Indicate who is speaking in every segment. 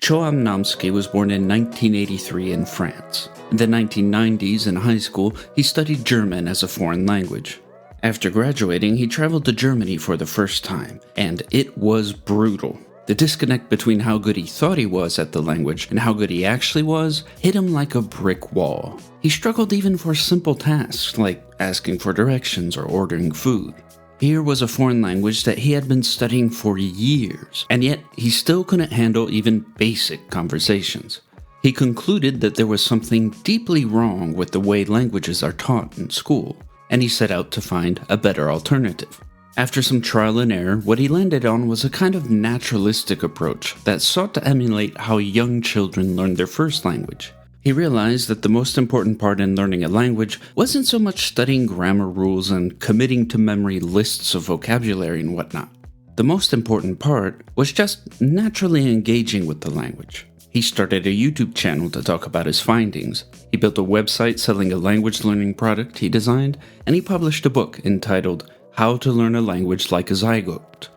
Speaker 1: Choam Nomsky was born in 1983 in France. In the 1990s, in high school, he studied German as a foreign language. After graduating, he traveled to Germany for the first time, and it was brutal. The disconnect between how good he thought he was at the language and how good he actually was hit him like a brick wall. He struggled even for simple tasks like asking for directions or ordering food. Here was a foreign language that he had been studying for years, and yet he still couldn't handle even basic conversations. He concluded that there was something deeply wrong with the way languages are taught in school, and he set out to find a better alternative. After some trial and error, what he landed on was a kind of naturalistic approach that sought to emulate how young children learn their first language. He realized that the most important part in learning a language wasn't so much studying grammar rules and committing to memory lists of vocabulary and whatnot. The most important part was just naturally engaging with the language. He started a YouTube channel to talk about his findings. He built a website selling a language learning product he designed, and he published a book entitled How to Learn a Language Like a Zygote.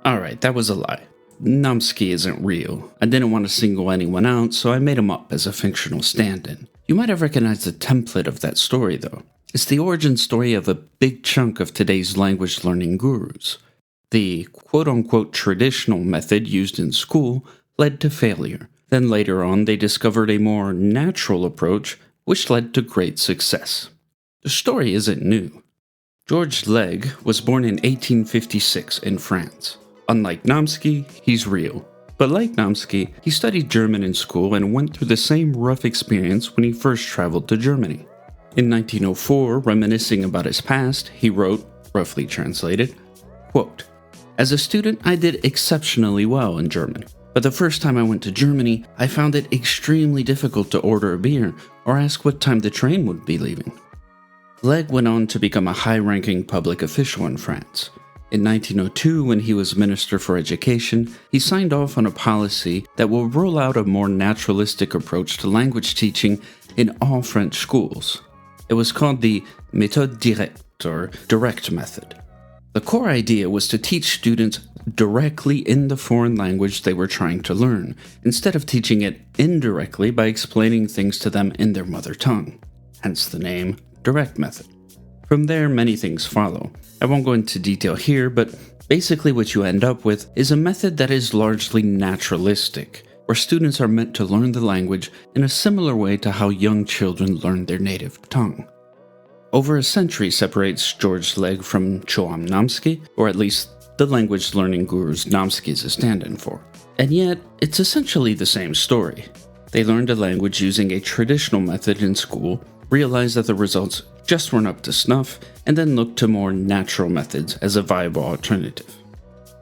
Speaker 1: Alright, that was a lie. Nomsky isn't real. I didn't want to single anyone out, so I made him up as a fictional stand-in. You might have recognized the template of that story, though. It's the origin story of a big chunk of today's language learning gurus. The quote-unquote traditional method used in school led to failure. Then later on, they discovered a more natural approach, which led to great success. The story isn't new. Georges Leygues was born in 1856 in France. Unlike Nomsky, he's real. But like Nomsky, he studied German in school and went through the same rough experience when he first traveled to Germany. In 1904, reminiscing about his past, he wrote, roughly translated, quote, "As a student, I did exceptionally well in German. But the first time I went to Germany, I found it extremely difficult to order a beer or ask what time the train would be leaving." Leygues went on to become a high-ranking public official in France. In 1902, when he was Minister for Education, he signed off on a policy that will roll out a more naturalistic approach to language teaching in all French schools. It was called the méthode directe, or direct method. The core idea was to teach students directly in the foreign language they were trying to learn, instead of teaching it indirectly by explaining things to them in their mother tongue, hence the name direct method. From there, many things follow. I won't go into detail here, but basically what you end up with is a method that is largely naturalistic, where students are meant to learn the language in a similar way to how young children learn their native tongue. Over a century separates Georges Leygues from Choam Nomsky, or at least the language learning gurus Nomsky is a stand-in for. And yet, it's essentially the same story. They learned a language using a traditional method in school, realized that the results just weren't up to snuff, and then looked to more natural methods as a viable alternative.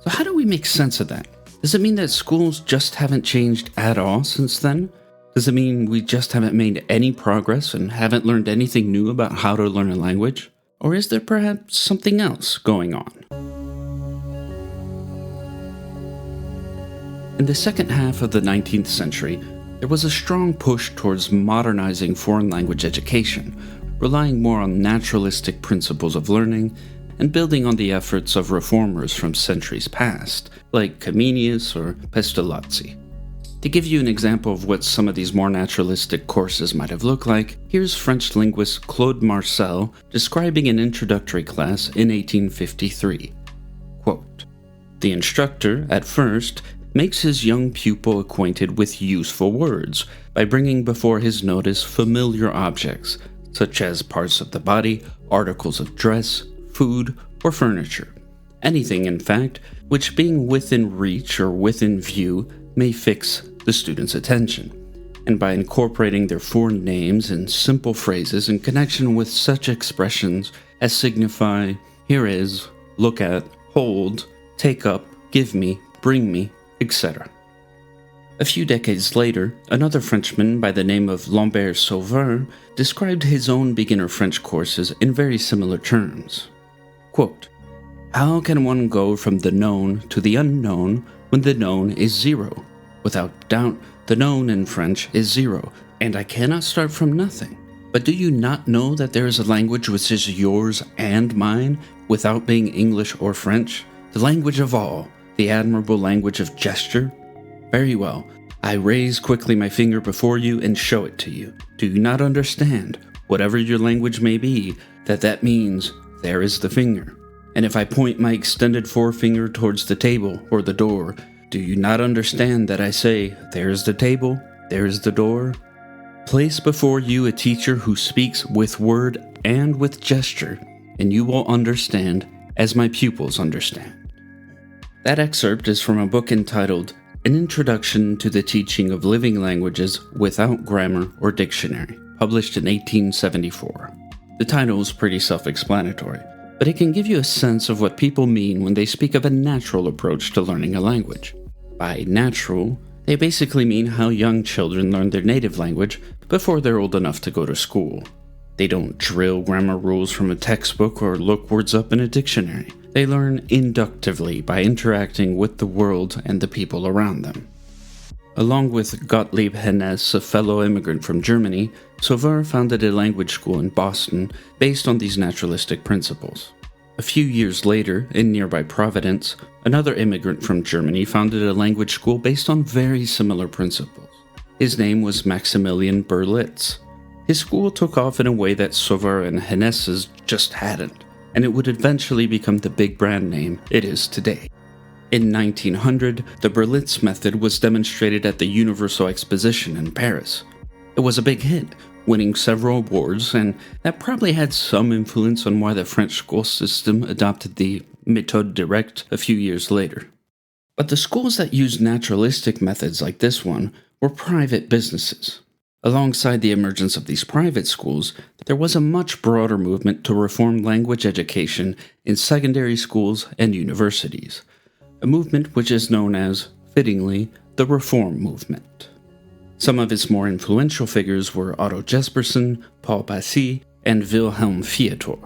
Speaker 1: So how do we make sense of that? Does it mean that schools just haven't changed at all since then? Does it mean we just haven't made any progress and haven't learned anything new about how to learn a language? Or is there perhaps something else going on? In the second half of the 19th century, there was a strong push towards modernizing foreign language education, relying more on naturalistic principles of learning and building on the efforts of reformers from centuries past, like Comenius or Pestalozzi. To give you an example of what some of these more naturalistic courses might have looked like, here's French linguist Claude Marcel describing an introductory class in 1853. Quote, "The instructor, at first, makes his young pupil acquainted with useful words by bringing before his notice familiar objects, such as parts of the body, articles of dress, food, or furniture. Anything, in fact, which being within reach or within view may fix the student's attention. And by incorporating their foreign names and simple phrases in connection with such expressions as signify, here is, look at, hold, take up, give me, bring me, etc." A few decades later, another Frenchman by the name of Lambert Sauveur described his own beginner French courses in very similar terms. Quote, "How can one go from the known to the unknown when the known is zero? Without doubt, the known in French is zero, and I cannot start from nothing. But do you not know that there is a language which is yours and mine, without being English or French? The language of all, the admirable language of gesture? Very well, I raise quickly my finger before you and show it to you. Do you not understand, whatever your language may be, that means there is the finger? And if I point my extended forefinger towards the table or the door, do you not understand that I say, there is the table, there is the door? Place before you a teacher who speaks with word and with gesture, and you will understand as my pupils understand. That excerpt is from a book entitled An Introduction to the Teaching of Living Languages Without Grammar or Dictionary, published in 1874. The title is pretty self-explanatory, but it can give you a sense of what people mean when they speak of a natural approach to learning a language. By natural, they basically mean how young children learn their native language before they're old enough to go to school. They don't drill grammar rules from a textbook or look words up in a dictionary. They learn inductively by interacting with the world and the people around them. Along with Gottlieb Hennes, a fellow immigrant from Germany, Sauveur founded a language school in Boston based on these naturalistic principles. A few years later, in nearby Providence, another immigrant from Germany founded a language school based on very similar principles. His name was Maximilian Berlitz. His school took off in a way that Sauveur and Hennes's just hadn't, and it would eventually become the big brand name it is today. In 1900, the Berlitz method was demonstrated at the Universal Exposition in Paris. It was a big hit, winning several awards, and that probably had some influence on why the French school system adopted the méthode directe a few years later. But the schools that used naturalistic methods like this one were private businesses. Alongside the emergence of these private schools, there was a much broader movement to reform language education in secondary schools and universities, a movement which is known as, fittingly, the Reform Movement. Some of its more influential figures were Otto Jespersen, Paul Passy, and Wilhelm Viator.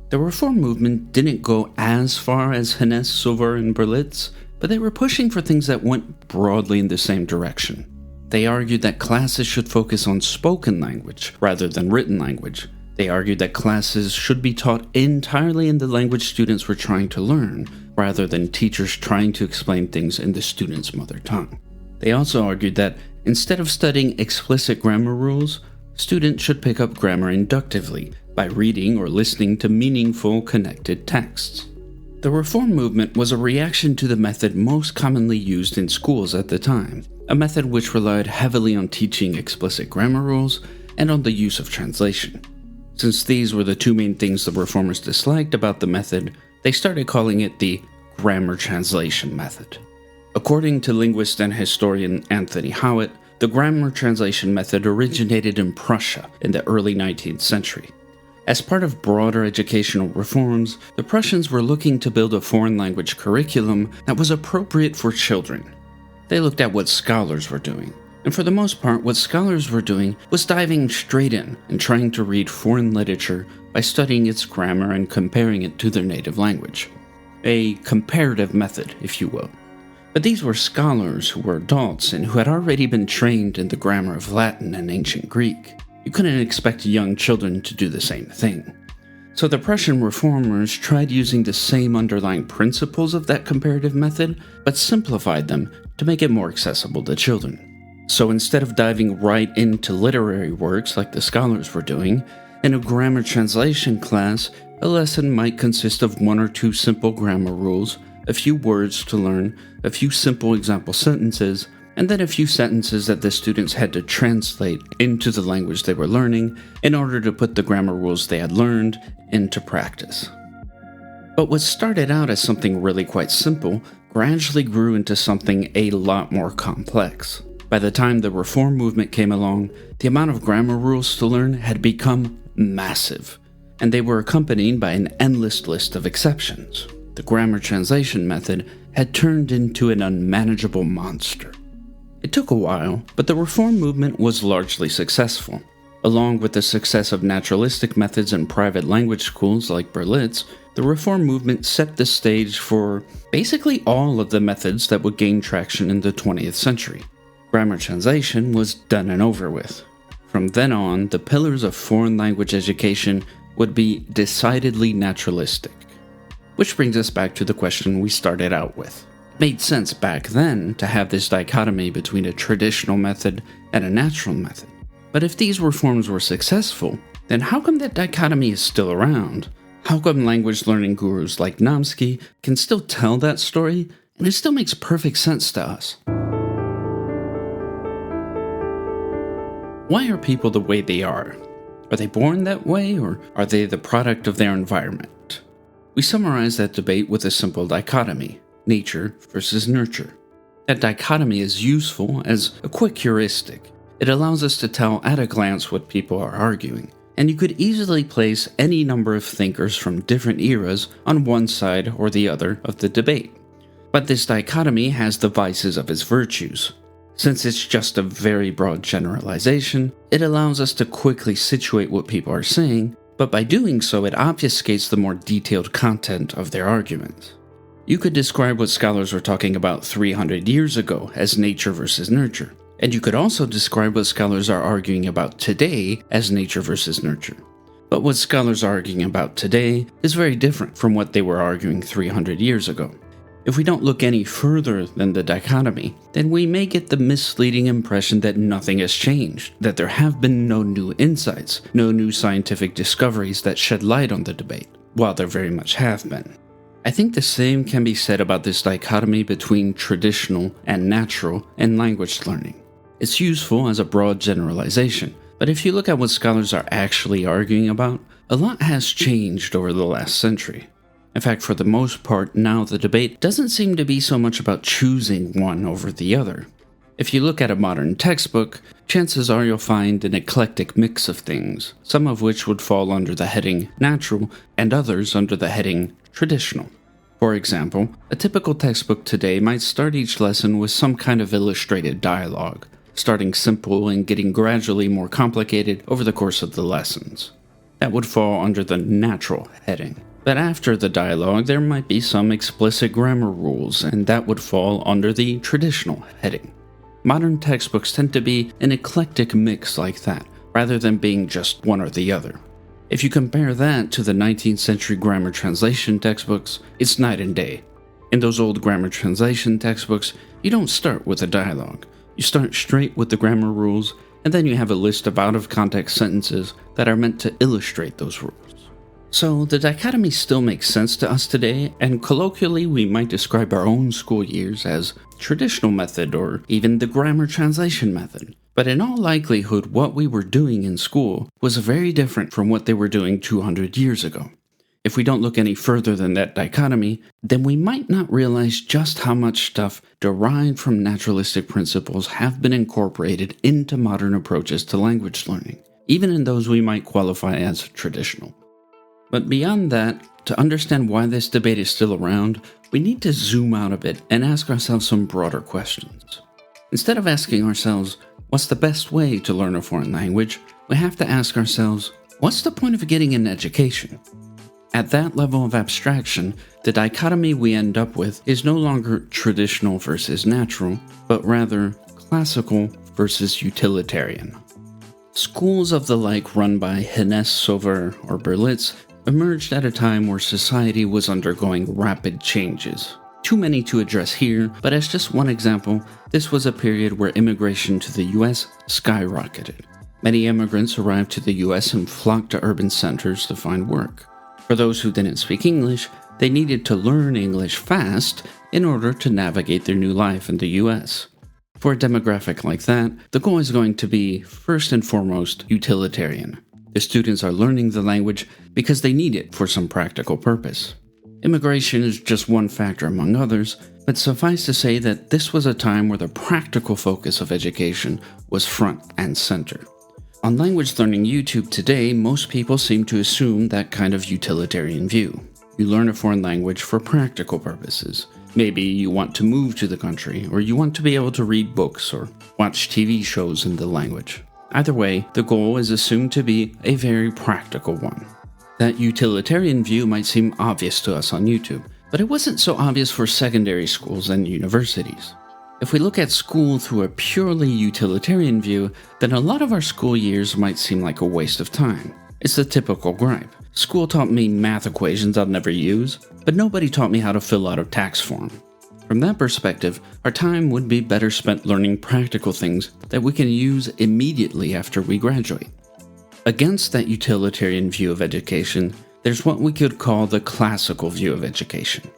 Speaker 1: The Reform Movement didn't go as far as Hennes, Sauveur, and Berlitz, but they were pushing for things that went broadly in the same direction. They argued that classes should focus on spoken language rather than written language. They argued that classes should be taught entirely in the language students were trying to learn, rather than teachers trying to explain things in the student's mother tongue. They also argued that instead of studying explicit grammar rules, students should pick up grammar inductively by reading or listening to meaningful, connected texts. The Reform Movement was a reaction to the method most commonly used in schools at the time, a method which relied heavily on teaching explicit grammar rules and on the use of translation. Since these were the two main things the reformers disliked about the method, they started calling it the grammar translation method. According to linguist and historian Anthony Howitt, the grammar translation method originated in Prussia in the early 19th century. As part of broader educational reforms, the Prussians were looking to build a foreign language curriculum that was appropriate for children. They looked at what scholars were doing, and for the most part, what scholars were doing was diving straight in and trying to read foreign literature by studying its grammar and comparing it to their native language. A comparative method, if you will. But these were scholars who were adults and who had already been trained in the grammar of Latin and ancient Greek. You couldn't expect young children to do the same thing. So the Prussian reformers tried using the same underlying principles of that comparative method, but simplified them to make it more accessible to children. So instead of diving right into literary works like the scholars were doing, in a grammar translation class, a lesson might consist of one or two simple grammar rules, a few words to learn, a few simple example sentences, and then a few sentences that the students had to translate into the language they were learning in order to put the grammar rules they had learned into practice. But what started out as something really quite simple gradually grew into something a lot more complex. By the time the Reform Movement came along, the amount of grammar rules to learn had become massive, and they were accompanied by an endless list of exceptions. The grammar translation method had turned into an unmanageable monster. It took a while, but the Reform Movement was largely successful. Along with the success of naturalistic methods in private language schools like Berlitz, the Reform Movement set the stage for basically all of the methods that would gain traction in the 20th century. Grammar translation was done and over with. From then on, the pillars of foreign language education would be decidedly naturalistic. Which brings us back to the question we started out with. Made sense back then to have this dichotomy between a traditional method and a natural method. But if these reforms were successful, then how come that dichotomy is still around? How come language learning gurus like Nomsky can still tell that story, and it still makes perfect sense to us? Why are people the way they are? Are they born that way, or are they the product of their environment? We summarize that debate with a simple dichotomy: nature versus nurture. That dichotomy is useful as a quick heuristic. It allows us to tell at a glance what people are arguing, and you could easily place any number of thinkers from different eras on one side or the other of the debate. But this dichotomy has the vices of its virtues. Since it's just a very broad generalization, it allows us to quickly situate what people are saying, but by doing so it obfuscates the more detailed content of their arguments. You could describe what scholars were talking about 300 years ago as nature versus nurture, and you could also describe what scholars are arguing about today as nature versus nurture. But what scholars are arguing about today is very different from what they were arguing 300 years ago. If we don't look any further than the dichotomy, then we may get the misleading impression that nothing has changed, that there have been no new insights, no new scientific discoveries that shed light on the debate, while there very much have been. I think the same can be said about this dichotomy between traditional and natural in language learning. It's useful as a broad generalization, but if you look at what scholars are actually arguing about, a lot has changed over the last century. In fact, for the most part, now the debate doesn't seem to be so much about choosing one over the other. If you look at a modern textbook, chances are you'll find an eclectic mix of things, some of which would fall under the heading natural and others under the heading traditional. For example, a typical textbook today might start each lesson with some kind of illustrated dialogue, starting simple and getting gradually more complicated over the course of the lessons. That would fall under the natural heading. But after the dialogue, there might be some explicit grammar rules, and that would fall under the traditional heading. Modern textbooks tend to be an eclectic mix like that, rather than being just one or the other. If you compare that to the 19th century grammar translation textbooks, it's night and day. In those old grammar translation textbooks, you don't start with a dialogue. You start straight with the grammar rules, and then you have a list of out-of-context sentences that are meant to illustrate those rules. So the dichotomy still makes sense to us today, and colloquially we might describe our own school years as traditional method or even the grammar translation method. But in all likelihood, what we were doing in school was very different from what they were doing 200 years ago. If we don't look any further than that dichotomy, then we might not realize just how much stuff derived from naturalistic principles have been incorporated into modern approaches to language learning, even in those we might qualify as traditional. But beyond that, to understand why this debate is still around, we need to zoom out a bit and ask ourselves some broader questions. Instead of asking ourselves, what's the best way to learn a foreign language, we have to ask ourselves, what's the point of getting an education? At that level of abstraction, the dichotomy we end up with is no longer traditional versus natural, but rather classical versus utilitarian. Schools of the like run by Hines, Sauver, or Berlitz emerged at a time where society was undergoing rapid changes. Too many to address here, but as just one example, this was a period where immigration to the US skyrocketed. Many immigrants arrived to the US and flocked to urban centers to find work. For those who didn't speak English, they needed to learn English fast in order to navigate their new life in the US. For a demographic like that, the goal is going to be, first and foremost, utilitarian. The students are learning the language because they need it for some practical purpose. Immigration is just one factor among others, but suffice to say that this was a time where the practical focus of education was front and center. On language learning YouTube today, most people seem to assume that kind of utilitarian view. You learn a foreign language for practical purposes. Maybe you want to move to the country, or you want to be able to read books or watch TV shows in the language. Either way, the goal is assumed to be a very practical one. That utilitarian view might seem obvious to us on YouTube, but it wasn't so obvious for secondary schools and universities. If we look at school through a purely utilitarian view, then a lot of our school years might seem like a waste of time. It's the typical gripe. School taught me math equations I'll never use, but nobody taught me how to fill out a tax form. From that perspective, our time would be better spent learning practical things that we can use immediately after we graduate. Against that utilitarian view of education, there's what we could call the classical view of education.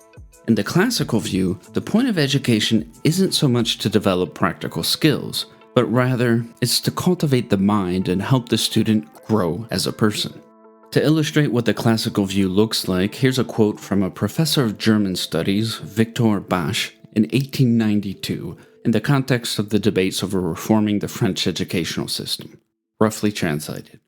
Speaker 1: In the classical view, the point of education isn't so much to develop practical skills, but rather it's to cultivate the mind and help the student grow as a person. To illustrate what the classical view looks like, here's a quote from a professor of German studies, Victor Basch, in 1892, in the context of the debates over reforming the French educational system. Roughly translated.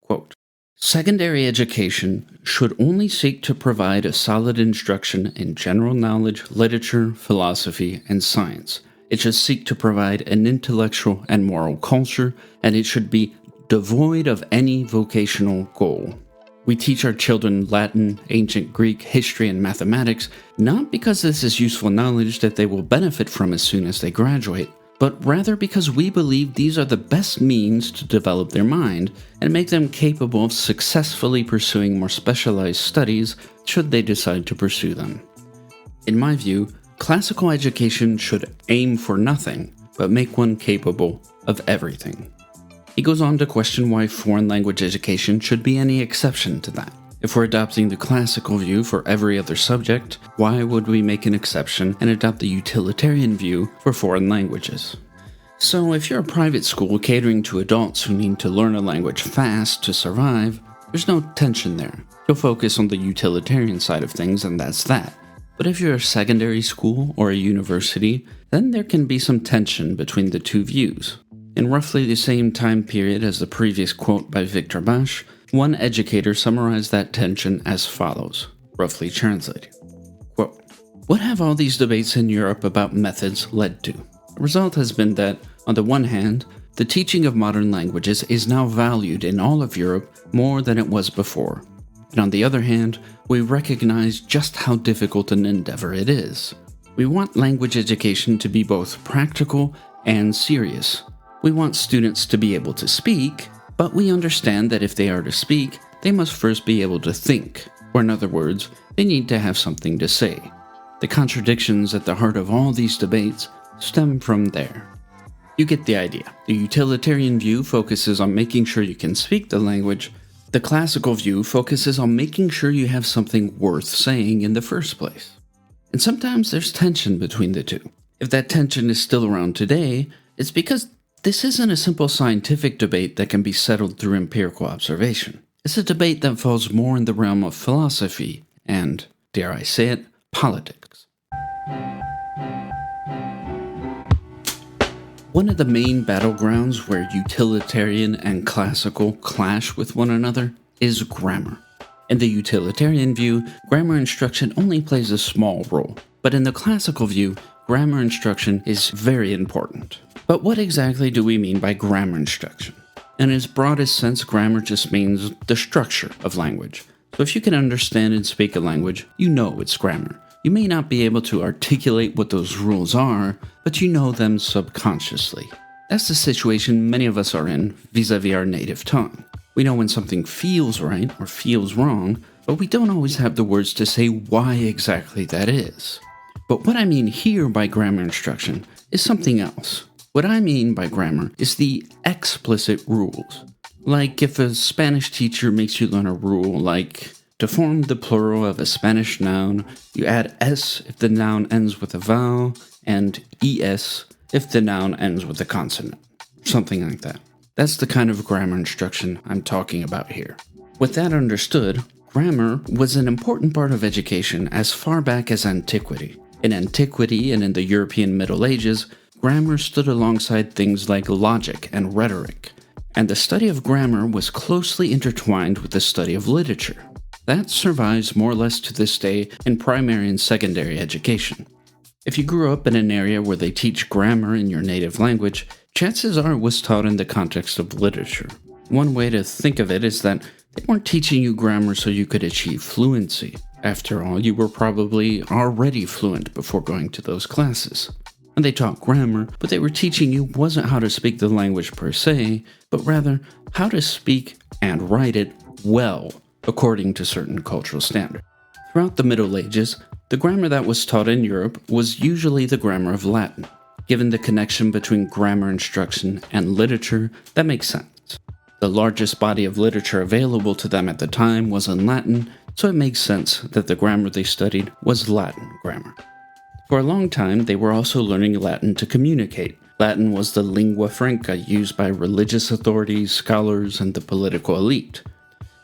Speaker 1: Quote, "Secondary education should only seek to provide a solid instruction in general knowledge, literature, philosophy, and science. It should seek to provide an intellectual and moral culture, and it should be devoid of any vocational goal. We teach our children Latin, ancient Greek, history, and mathematics, not because this is useful knowledge that they will benefit from as soon as they graduate, but rather because we believe these are the best means to develop their mind and make them capable of successfully pursuing more specialized studies should they decide to pursue them. In my view, classical education should aim for nothing, but make one capable of everything." He goes on to question why foreign language education should be any exception to that. If we're adopting the classical view for every other subject, why would we make an exception and adopt the utilitarian view for foreign languages? So if you're a private school catering to adults who need to learn a language fast to survive, there's no tension there. You'll focus on the utilitarian side of things and that's that. But if you're a secondary school or a university, then there can be some tension between the two views. In roughly the same time period as the previous quote by Victor Basch, one educator summarized that tension as follows, roughly translated. Quote, "What have all these debates in Europe about methods led to? The result has been that, on the one hand, the teaching of modern languages is now valued in all of Europe more than it was before. And on the other hand, we recognize just how difficult an endeavor it is. We want language education to be both practical and serious. We want students to be able to speak, but we understand that if they are to speak, they must first be able to think, or in other words, they need to have something to say. The contradictions at the heart of all these debates stem from there." You get the idea. The utilitarian view focuses on making sure you can speak the language. The classical view focuses on making sure you have something worth saying in the first place. And sometimes there's tension between the two. If that tension is still around today, it's because this isn't a simple scientific debate that can be settled through empirical observation. It's a debate that falls more in the realm of philosophy and, dare I say it, politics. One of the main battlegrounds where utilitarian and classical clash with one another is grammar. In the utilitarian view, grammar instruction only plays a small role, but in the classical view, grammar instruction is very important. But what exactly do we mean by grammar instruction? In its broadest sense, grammar just means the structure of language. So if you can understand and speak a language, you know it's grammar. You may not be able to articulate what those rules are, but you know them subconsciously. That's the situation many of us are in vis-a-vis our native tongue. We know when something feels right or feels wrong, but we don't always have the words to say why exactly that is. But what I mean here by grammar instruction is something else. What I mean by grammar is the explicit rules. Like if a Spanish teacher makes you learn a rule like, to form the plural of a Spanish noun, you add s if the noun ends with a vowel, and es if the noun ends with a consonant. Something like that. That's the kind of grammar instruction I'm talking about here. With that understood, grammar was an important part of education as far back as antiquity. In antiquity and in the European Middle Ages, grammar stood alongside things like logic and rhetoric, and the study of grammar was closely intertwined with the study of literature. That survives more or less to this day in primary and secondary education. If you grew up in an area where they teach grammar in your native language, chances are it was taught in the context of literature. One way to think of it is that they weren't teaching you grammar so you could achieve fluency. After all, you were probably already fluent before going to those classes. And they taught grammar, but they were teaching you wasn't how to speak the language per se, but rather how to speak and write it well, according to certain cultural standards. Throughout the Middle Ages, The grammar that was taught in Europe was usually the grammar of Latin. Given the connection between grammar instruction and literature, that makes sense. The largest body of literature available to them at the time was in Latin, so it makes sense that the grammar they studied was Latin grammar. For a long time, they were also learning Latin to communicate. Latin was the lingua franca used by religious authorities, scholars, and the political elite.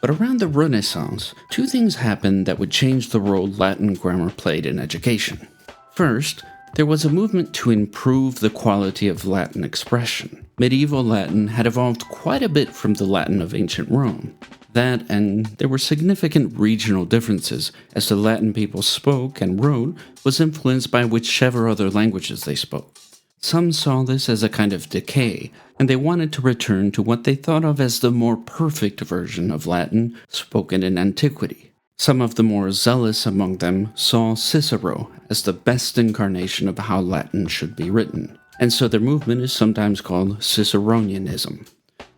Speaker 1: But around the Renaissance, two things happened that would change the role Latin grammar played in education. First, there was a movement to improve the quality of Latin expression. Medieval Latin had evolved quite a bit from the Latin of ancient Rome. That, and there were significant regional differences, as the Latin people spoke and wrote was influenced by whichever other languages they spoke. Some saw this as a kind of decay, and they wanted to return to what they thought of as the more perfect version of Latin spoken in antiquity. Some of the more zealous among them saw Cicero as the best incarnation of how Latin should be written, and so their movement is sometimes called Ciceronianism.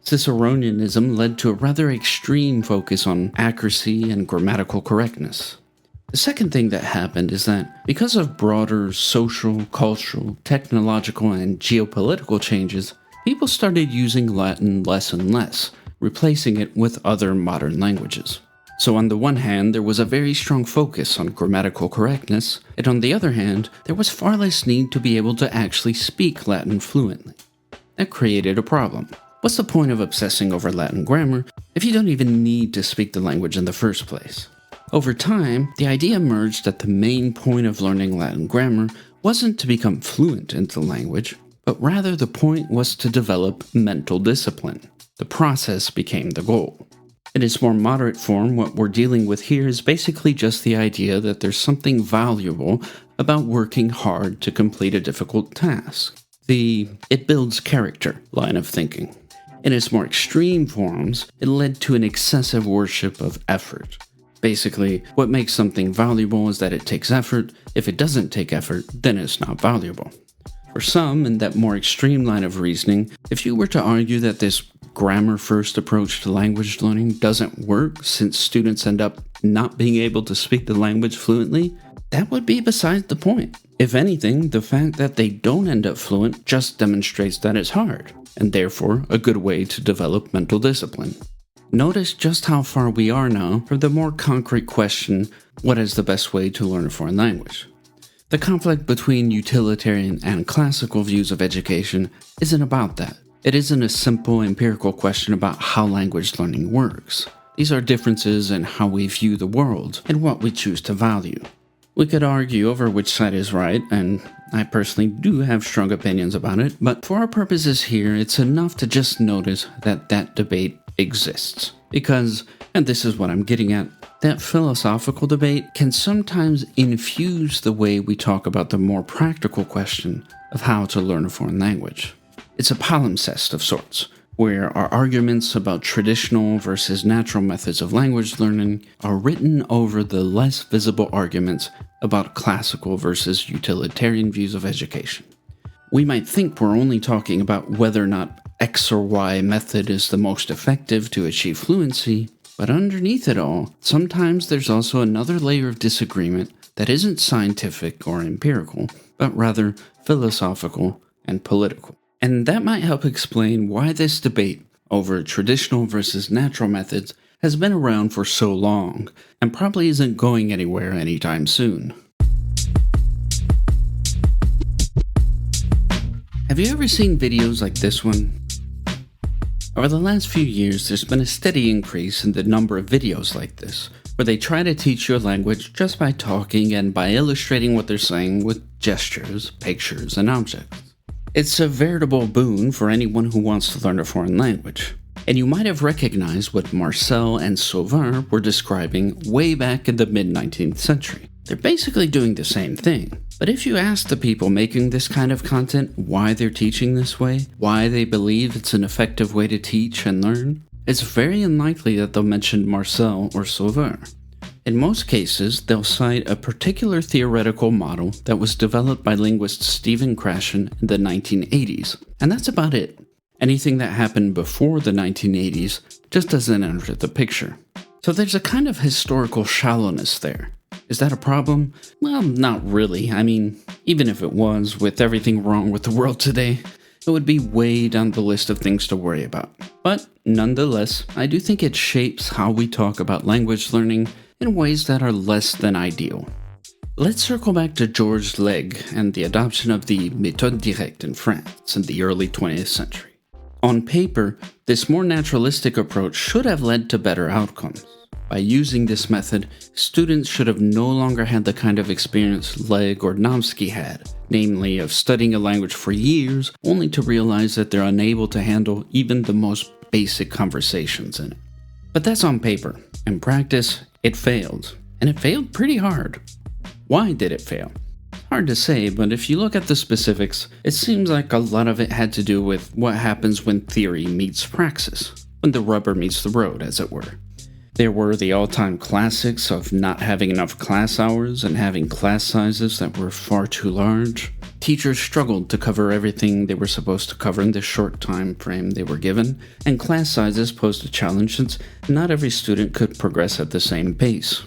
Speaker 1: Ciceronianism led to a rather extreme focus on accuracy and grammatical correctness. The second thing that happened is that, because of broader social, cultural, technological, and geopolitical changes, people started using Latin less and less, replacing it with other modern languages. So on the one hand, there was a very strong focus on grammatical correctness, and on the other hand, there was far less need to be able to actually speak Latin fluently. That created a problem. What's the point of obsessing over Latin grammar if you don't even need to speak the language in the first place? Over time, the idea emerged that the main point of learning Latin grammar wasn't to become fluent in the language, but rather the point was to develop mental discipline. The process became the goal. In its more moderate form, what we're dealing with here is basically just the idea that there's something valuable about working hard to complete a difficult task. The "it builds character" line of thinking. In its more extreme forms, it led to an excessive worship of effort. Basically, what makes something valuable is that it takes effort. If it doesn't take effort, then it's not valuable. For some, in that more extreme line of reasoning, if you were to argue that this grammar-first approach to language learning doesn't work since students end up not being able to speak the language fluently, that would be beside the point. If anything, the fact that they don't end up fluent just demonstrates that it's hard, and therefore a good way to develop mental discipline. Notice just how far we are now from the more concrete question, what is the best way to learn a foreign language? The conflict between utilitarian and classical views of education isn't about that. It isn't a simple empirical question about how language learning works. These are differences in how we view the world and what we choose to value. We could argue over which side is right, and I personally do have strong opinions about it, but for our purposes here, it's enough to just notice that that debate exists. Because, and this is what I'm getting at, that philosophical debate can sometimes infuse the way we talk about the more practical question of how to learn a foreign language. It's a palimpsest of sorts, where our arguments about traditional versus natural methods of language learning are written over the less visible arguments about classical versus utilitarian views of education. We might think we're only talking about whether or not X or Y method is the most effective to achieve fluency, but underneath it all, sometimes there's also another layer of disagreement that isn't scientific or empirical, but rather philosophical and political. And that might help explain why this debate over traditional versus natural methods has been around for so long, and probably isn't going anywhere anytime soon. Have you ever seen videos like this one? Over the last few years, there's been a steady increase in the number of videos like this, where they try to teach you a language just by talking and by illustrating what they're saying with gestures, pictures, and objects. It's a veritable boon for anyone who wants to learn a foreign language. And you might have recognized what Marcel and Sauveur were describing way back in the mid-19th century. They're basically doing the same thing. But if you ask the people making this kind of content why they're teaching this way, why they believe it's an effective way to teach and learn, it's very unlikely that they'll mention Marcel or Sauveur. In most cases, they'll cite a particular theoretical model that was developed by linguist Stephen Krashen in the 1980s, and that's about it. Anything that happened before the 1980s just doesn't enter the picture. So there's a kind of historical shallowness there. Is that a problem? Well, not really. I mean, even if it was, with everything wrong with the world today, it would be way down the list of things to worry about. But nonetheless, I do think it shapes how we talk about language learning in ways that are less than ideal. Let's circle back to Georges Leygues and the adoption of the méthode directe in France in the early 20th century. On paper, this more naturalistic approach should have led to better outcomes. By using this method, students should have no longer had the kind of experience Leygues or Nomsky had, namely of studying a language for years only to realize that they're unable to handle even the most basic conversations in it. But that's on paper. In practice, it failed. And it failed pretty hard. Why did it fail? Hard to say, but if you look at the specifics, it seems like a lot of it had to do with what happens when theory meets praxis, when the rubber meets the road, as it were. There were the all-time classics of not having enough class hours and having class sizes that were far too large. Teachers struggled to cover everything they were supposed to cover in the short time frame they were given, and class sizes posed a challenge since not every student could progress at the same pace.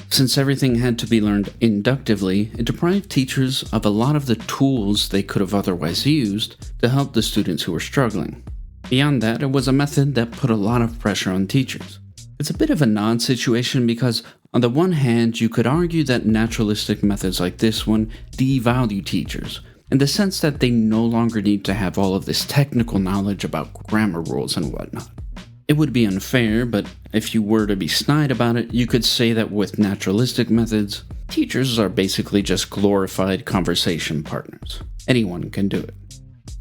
Speaker 1: Since everything had to be learned inductively, it deprived teachers of a lot of the tools they could have otherwise used to help the students who were struggling. Beyond that, it was a method that put a lot of pressure on teachers. It's a bit of a odd situation because, on the one hand, you could argue that naturalistic methods like this one devalue teachers, in the sense that they no longer need to have all of this technical knowledge about grammar rules and whatnot. It would be unfair, but if you were to be snide about it, you could say that with naturalistic methods, teachers are basically just glorified conversation partners. Anyone can do it.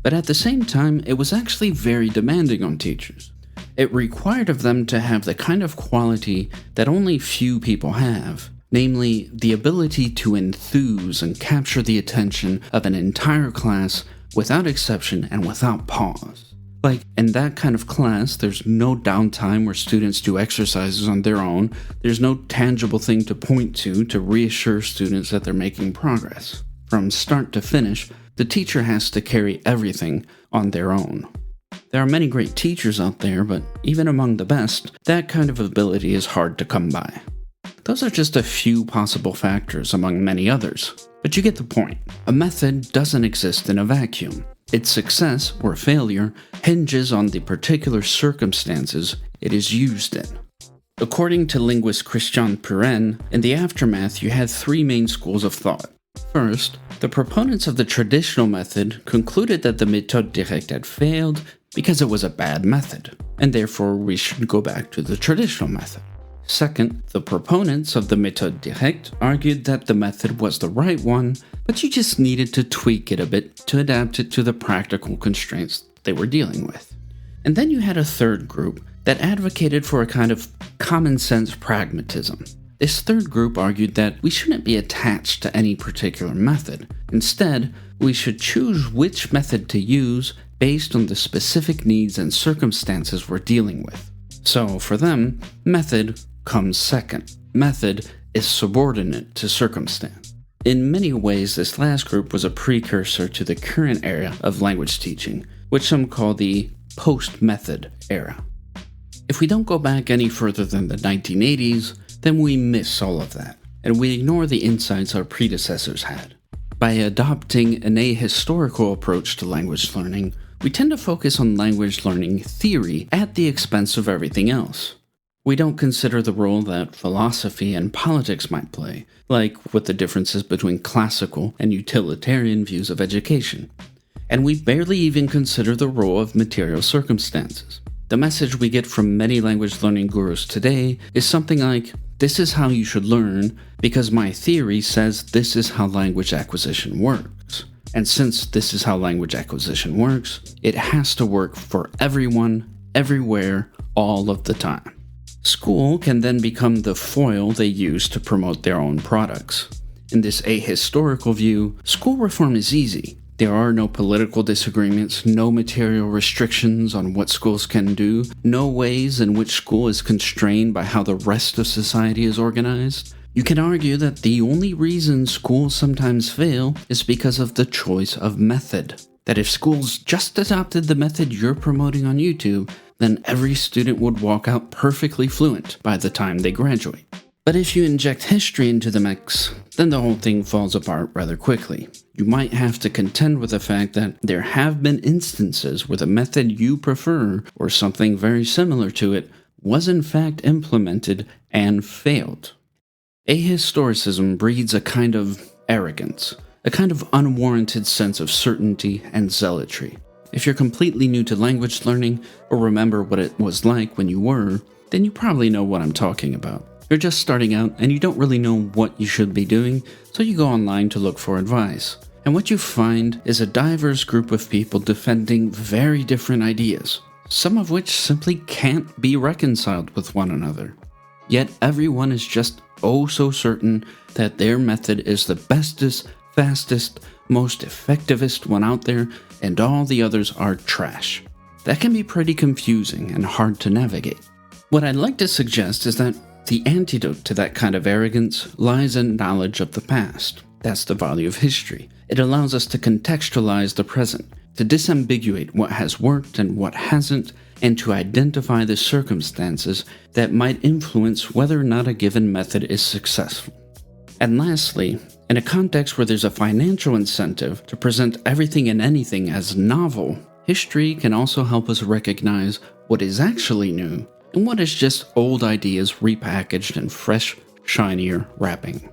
Speaker 1: But at the same time, it was actually very demanding on teachers. It required of them to have the kind of quality that only few people have, namely the ability to enthuse and capture the attention of an entire class without exception and without pause. Like, in that kind of class, there's no downtime where students do exercises on their own. There's no tangible thing to point to reassure students that they're making progress. From start to finish, the teacher has to carry everything on their own. There are many great teachers out there, but even among the best, that kind of ability is hard to come by. Those are just a few possible factors among many others. But you get the point. A method doesn't exist in a vacuum. Its success or failure hinges on the particular circumstances it is used in. According to linguist Christian Puren, in the aftermath you had three main schools of thought. First, the proponents of the traditional method concluded that the méthode directe had failed because it was a bad method, and therefore we should go back to the traditional method. Second, the proponents of the méthode directe argued that the method was the right one, but you just needed to tweak it a bit to adapt it to the practical constraints they were dealing with. And then you had a third group that advocated for a kind of common sense pragmatism. This third group argued that we shouldn't be attached to any particular method. Instead, we should choose which method to use based on the specific needs and circumstances we're dealing with. So, for them, method comes second. Method is subordinate to circumstance. In many ways, this last group was a precursor to the current era of language teaching, which some call the post-method era. If we don't go back any further than the 1980s, then we miss all of that, and we ignore the insights our predecessors had. By adopting an ahistorical approach to language learning, we tend to focus on language learning theory at the expense of everything else. We don't consider the role that philosophy and politics might play, like with the differences between classical and utilitarian views of education. And we barely even consider the role of material circumstances. The message we get from many language learning gurus today is something like, "This is how you should learn, because my theory says this is how language acquisition works. And since this is how language acquisition works, it has to work for everyone, everywhere, all of the time." School can then become the foil they use to promote their own products. In this ahistorical view, school reform is easy. There are no political disagreements, no material restrictions on what schools can do, no ways in which school is constrained by how the rest of society is organized. You can argue that the only reason schools sometimes fail is because of the choice of method. That if schools just adopted the method you're promoting on YouTube, then every student would walk out perfectly fluent by the time they graduate. But if you inject history into the mix, then the whole thing falls apart rather quickly. You might have to contend with the fact that there have been instances where the method you prefer, or something very similar to it, was in fact implemented and failed. Ahistoricism breeds a kind of arrogance, a kind of unwarranted sense of certainty and zealotry. If you're completely new to language learning, or remember what it was like when you were, then you probably know what I'm talking about. You're just starting out and you don't really know what you should be doing, so you go online to look for advice. And what you find is a diverse group of people defending very different ideas, some of which simply can't be reconciled with one another. Yet everyone is just oh so certain that their method is the bestest, fastest, most effectivest one out there, and all the others are trash. That can be pretty confusing and hard to navigate. What I'd like to suggest is that the antidote to that kind of arrogance lies in knowledge of the past. That's the value of history. It allows us to contextualize the present, to disambiguate what has worked and what hasn't, and to identify the circumstances that might influence whether or not a given method is successful. And lastly, in a context where there's a financial incentive to present everything and anything as novel, history can also help us recognize what is actually new and what is just old ideas repackaged in fresh, shinier wrapping.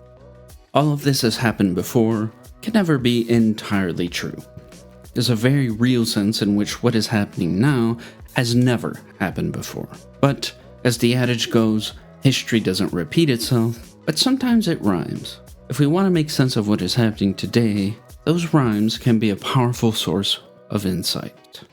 Speaker 1: All of this has happened before, can never be entirely true. There's a very real sense in which what is happening now has never happened before. But, as the adage goes, history doesn't repeat itself, but sometimes it rhymes. If we want to make sense of what is happening today, those rhymes can be a powerful source of insight.